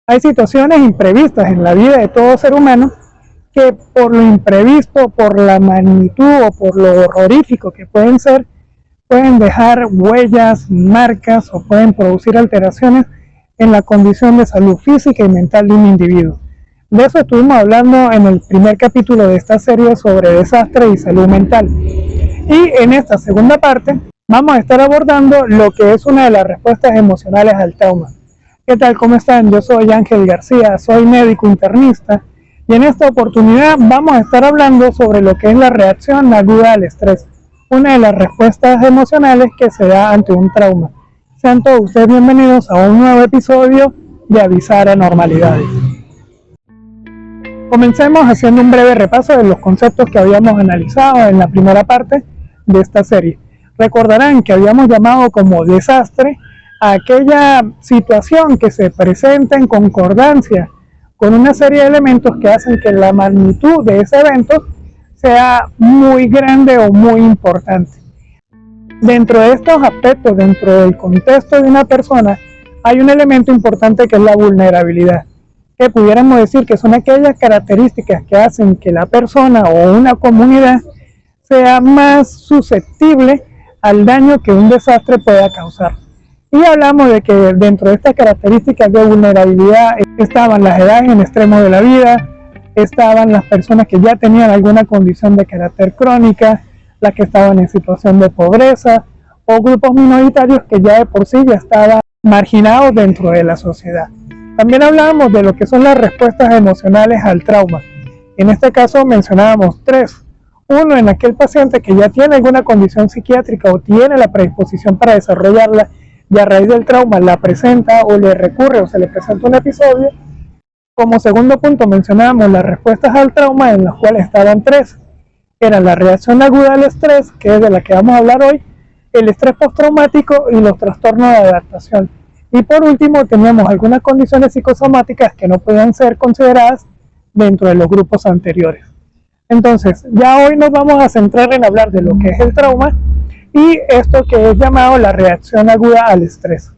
Hay situaciones imprevistas en la vida de todo ser humano que por lo imprevisto, por la magnitud o por lo horrorífico que pueden ser, pueden dejar huellas, marcas o pueden producir alteraciones en la condición de salud física y mental de un individuo. De eso estuvimos hablando en el primer capítulo de esta serie sobre desastre y salud mental. Y en esta segunda parte vamos a estar abordando lo que es una de las respuestas emocionales al trauma. ¿Qué tal? ¿Cómo están? Yo soy Ángel García, soy médico internista y en esta oportunidad vamos a estar hablando sobre lo que es la reacción aguda al estrés, una de las respuestas emocionales que se da ante un trauma. Sean todos ustedes bienvenidos a un nuevo episodio de Avisar Anormalidades. Comencemos haciendo un breve repaso de los conceptos que habíamos analizado en la primera parte de esta serie. Recordarán que habíamos llamado como desastre a aquella situación que se presenta en concordancia con una serie de elementos que hacen que la magnitud de ese evento sea muy grande o muy importante. Dentro de estos aspectos, dentro del contexto de una persona, hay un elemento importante que es la vulnerabilidad, que pudiéramos decir que son aquellas características que hacen que la persona o una comunidad sea más susceptible al daño que un desastre pueda causar. Y hablamos de que dentro de estas características de vulnerabilidad estaban las edades en extremo de la vida, estaban las personas que ya tenían alguna condición de carácter crónica, las que estaban en situación de pobreza o grupos minoritarios que ya de por sí ya estaban marginados dentro de la sociedad. También hablábamos de lo que son las respuestas emocionales al trauma. En este caso mencionábamos tres. Uno, en aquel paciente que ya tiene alguna condición psiquiátrica o tiene la predisposición para desarrollarla y a raíz del trauma la presenta o le recurre o se le presenta un episodio. Como segundo punto mencionábamos las respuestas al trauma, en las cuales estaban tres. Era la reacción aguda al estrés, que es de la que vamos a hablar hoy, el estrés postraumático y los trastornos de adaptación. Y por último teníamos algunas condiciones psicosomáticas que no podían ser consideradas dentro de los grupos anteriores. Entonces, ya hoy nos vamos a centrar en hablar de lo que es el trauma y esto que es llamado la reacción aguda al estrés.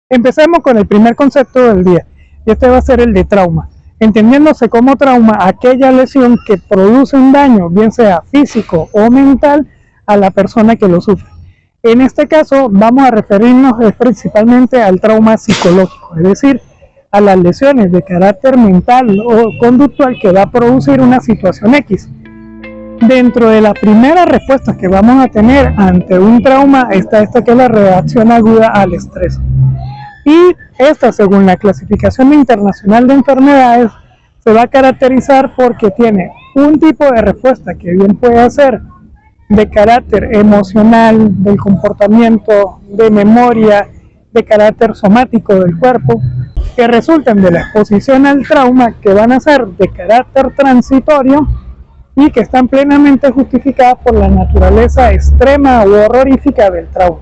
Empecemos con el primer concepto del día, y este va a ser el de trauma, entendiéndose como trauma aquella lesión que produce un daño, bien sea físico o mental, a la persona que lo sufre. En este caso vamos a referirnos principalmente al trauma psicológico, es decir, a las lesiones de carácter mental o conductual que va a producir una situación X. Dentro de las primeras respuestas que vamos a tener ante un trauma está esta que es la reacción aguda al estrés. Y esta, según la clasificación internacional de enfermedades, se va a caracterizar porque tiene un tipo de respuesta que bien puede ser de carácter emocional, del comportamiento, de memoria, de carácter somático del cuerpo, que resultan de la exposición al trauma, que van a ser de carácter transitorio y que están plenamente justificadas por la naturaleza extrema u horrorífica del trauma.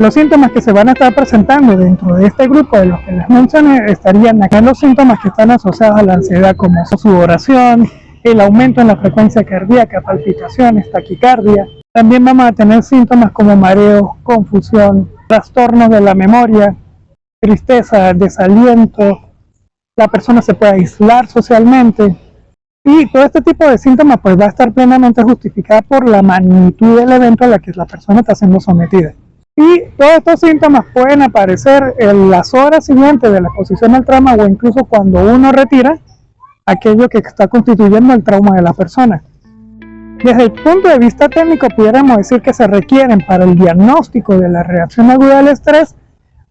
Los síntomas que se van a estar presentando dentro de este grupo de los que les mencioné estarían acá los síntomas que están asociados a la ansiedad, como sudoración, el aumento en la frecuencia cardíaca, palpitaciones, taquicardia. También vamos a tener síntomas como mareo, confusión, trastornos de la memoria, tristeza, desaliento, la persona se puede aislar socialmente. Y todo este tipo de síntomas pues va a estar plenamente justificada por la magnitud del evento a la que la persona está siendo sometida. Y todos estos síntomas pueden aparecer en las horas siguientes de la exposición al trauma o incluso cuando uno retira aquello que está constituyendo el trauma de la persona. Desde el punto de vista técnico pudiéramos decir que se requieren para el diagnóstico de la reacción aguda al estrés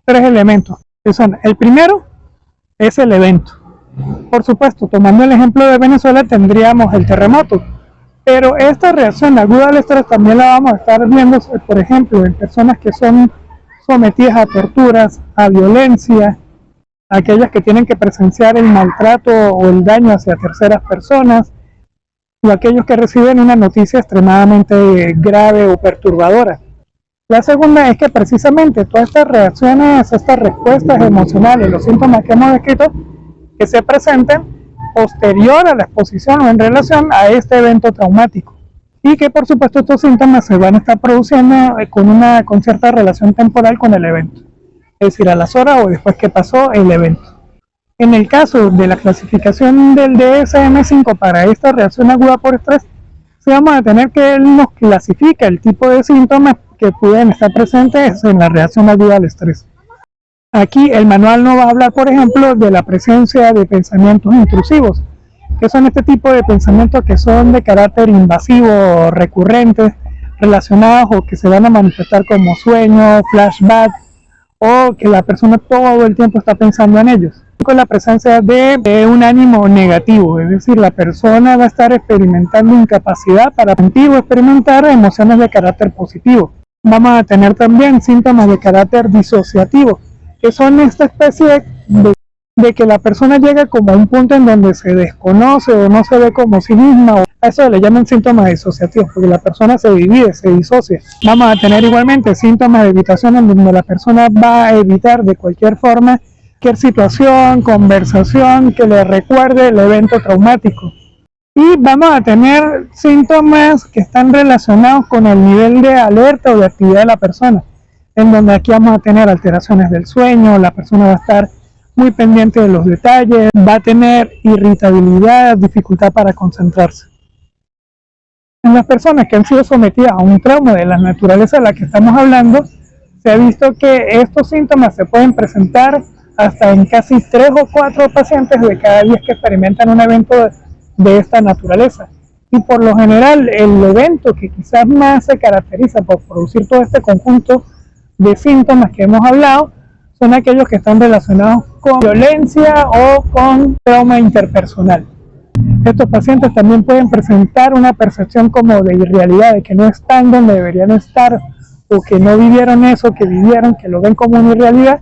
tres elementos, que son: el primero es el evento. Por supuesto, tomando el ejemplo de Venezuela tendríamos el terremoto, pero esta reacción aguda al estrés también la vamos a estar viendo, por ejemplo, en personas que son sometidas a torturas, a violencia, aquellas que tienen que presenciar el maltrato o el daño hacia terceras personas, o aquellos que reciben una noticia extremadamente grave o perturbadora. La segunda es que precisamente todas estas reacciones, estas respuestas emocionales, los síntomas que hemos descrito, que se presenten posterior a la exposición o en relación a este evento traumático. Y que por supuesto estos síntomas se van a estar produciendo con cierta relación temporal con el evento. es decir, a las horas o después que pasó el evento. En el caso de la clasificación del DSM-5 para esta reacción aguda por estrés, sí vamos a tener que él nos clasifica el tipo de síntomas que pueden estar presentes en la reacción aguda al estrés. Aquí el manual nos va a hablar, por ejemplo, de la presencia de pensamientos intrusivos, que son este tipo de pensamientos que son de carácter invasivo, recurrentes, relacionados o que se van a manifestar como sueño, flashback, o que la persona todo el tiempo está pensando en ellos. Con la presencia de un ánimo negativo, es decir, la persona va a estar experimentando incapacidad para experimentar emociones de carácter positivo. Vamos a tener también síntomas de carácter disociativo, que son esta especie de que la persona llega como a un punto en donde se desconoce o no se ve como sí misma. A eso le llaman síntomas disociativos, porque la persona se divide, se disocia. Vamos a tener igualmente síntomas de evitación en donde la persona va a evitar de cualquier forma cualquier situación, conversación que le recuerde el evento traumático. Y vamos a tener síntomas que están relacionados con el nivel de alerta o de actividad de la persona, en donde aquí vamos a tener alteraciones del sueño, la persona va a estar muy pendiente de los detalles, va a tener irritabilidad, dificultad para concentrarse. En las personas que han sido sometidas a un trauma de la naturaleza de la que estamos hablando, se ha visto que estos síntomas se pueden presentar hasta en casi 3 o 4 pacientes de cada 10 que experimentan un evento de esta naturaleza. Y por lo general, el evento que quizás más se caracteriza por producir todo este conjunto de síntomas que hemos hablado, son aquellos que están relacionados con violencia o con trauma interpersonal. Estos pacientes también pueden presentar una percepción como de irrealidad, de que no están donde deberían estar, o que no vivieron eso que vivieron, que lo ven como una irrealidad,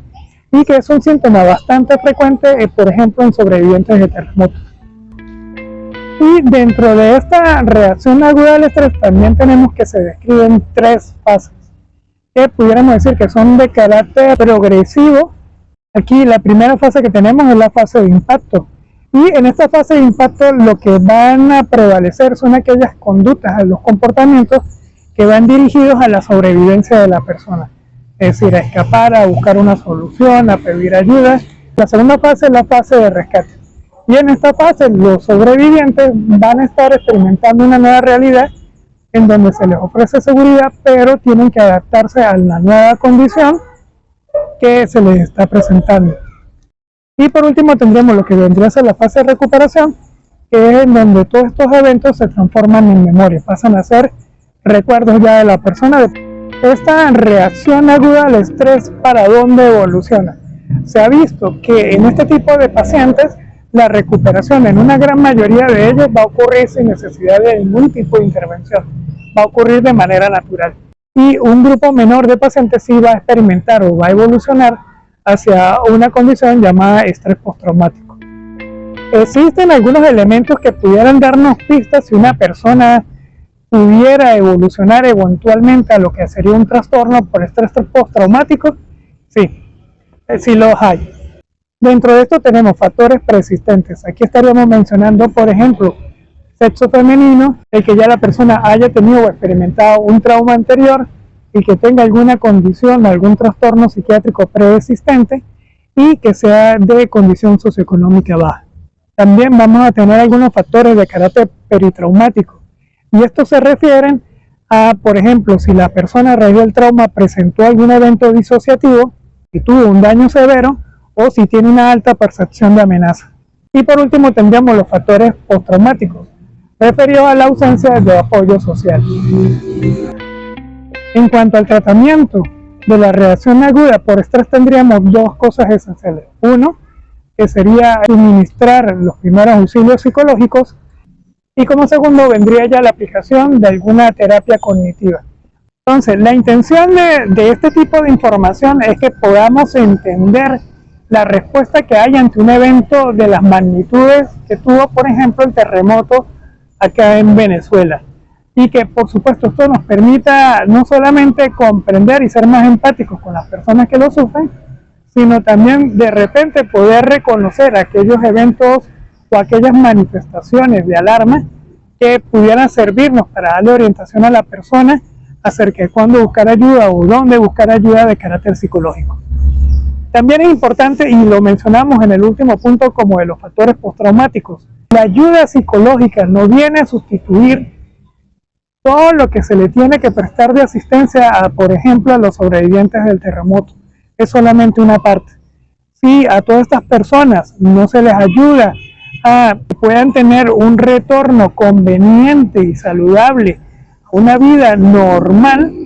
y que es un síntoma bastante frecuente, por ejemplo, en sobrevivientes de terremotos. Y dentro de esta reacción aguda al estrés también tenemos que se describen 3 fases, que pudiéramos decir que son de carácter progresivo. Aquí la primera fase que tenemos es la fase de impacto. Y en esta fase de impacto lo que van a prevalecer son aquellas conductas, los comportamientos que van dirigidos a la sobrevivencia de la persona. Es decir, a escapar, a buscar una solución, a pedir ayuda. La segunda fase es la fase de rescate. Y en esta fase los sobrevivientes van a estar experimentando una nueva realidad en donde se les ofrece seguridad, pero tienen que adaptarse a la nueva condición que se les está presentando. Y por último tendremos lo que vendría a ser la fase de recuperación, que es en donde todos estos eventos se transforman en memoria, pasan a ser recuerdos ya de la persona. Esta reacción aguda al estrés, ¿para dónde evoluciona? Se ha visto que en este tipo de pacientes la recuperación en una gran mayoría de ellos va a ocurrir sin necesidad de ningún tipo de intervención, va a ocurrir de manera natural. Y un grupo menor de pacientes sí va a experimentar o va a evolucionar hacia una condición llamada estrés postraumático. Existen algunos elementos que pudieran darnos pistas si una persona pudiera evolucionar eventualmente a lo que sería un trastorno por estrés postraumático. Sí los hay. Dentro de esto tenemos factores persistentes. Aquí estaríamos mencionando, por ejemplo, sexo femenino, el que ya la persona haya tenido o experimentado un trauma anterior y que tenga alguna condición, algún trastorno psiquiátrico preexistente y que sea de condición socioeconómica baja. También vamos a tener algunos factores de carácter peritraumático. Y estos se refieren a, por ejemplo, si la persona a raíz del trauma presentó algún evento disociativo, si tuvo un daño severo o si tiene una alta percepción de amenaza. Y por último tendríamos los factores postraumáticos, referidos a la ausencia de apoyo social. En cuanto al tratamiento de la reacción aguda por estrés tendríamos 2 cosas esenciales. Uno, que sería suministrar los primeros auxilios psicológicos, y como segundo vendría ya la aplicación de alguna terapia cognitiva. Entonces, la intención de este tipo de información es que podamos entender la respuesta que hay ante un evento de las magnitudes que tuvo, por ejemplo, el terremoto acá en Venezuela. Y que, por supuesto, esto nos permita no solamente comprender y ser más empáticos con las personas que lo sufren, sino también de repente poder reconocer aquellos eventos o aquellas manifestaciones de alarma que pudieran servirnos para darle orientación a la persona acerca de cuándo buscar ayuda o dónde buscar ayuda de carácter psicológico. También es importante, y lo mencionamos en el último punto como de los factores postraumáticos, la ayuda psicológica no viene a sustituir todo lo que se le tiene que prestar de asistencia a, por ejemplo, a los sobrevivientes del terremoto. Es solamente una parte. Si a todas estas personas no se les ayuda a que puedan tener un retorno conveniente y saludable a una vida normal,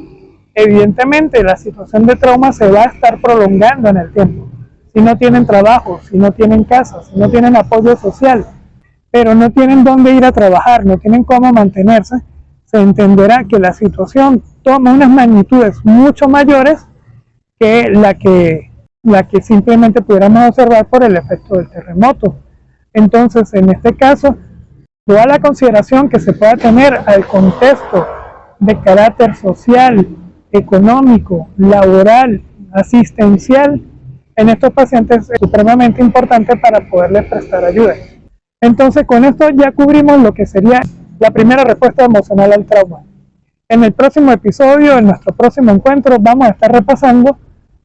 evidentemente la situación de trauma se va a estar prolongando en el tiempo. Si no tienen trabajo, si no tienen casa, si no tienen apoyo social, pero no tienen dónde ir a trabajar, no tienen cómo mantenerse, se entenderá que la situación toma unas magnitudes mucho mayores que la que simplemente pudiéramos observar por el efecto del terremoto. Entonces, en este caso, toda la consideración que se pueda tener al contexto de carácter social, económico, laboral, asistencial, en estos pacientes es supremamente importante para poderles prestar ayuda. Entonces, con esto ya cubrimos lo que sería la primera respuesta emocional al trauma. En el próximo episodio, en nuestro próximo encuentro, vamos a estar repasando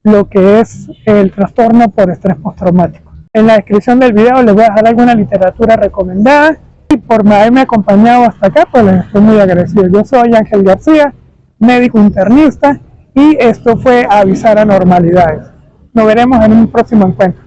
lo que es el trastorno por estrés postraumático. En la descripción del video les voy a dejar alguna literatura recomendada y por haberme acompañado hasta acá, pues les estoy muy agradecido. Yo soy Ángel García, médico internista, y esto fue Avisar Anormalidades. Nos veremos en un próximo encuentro.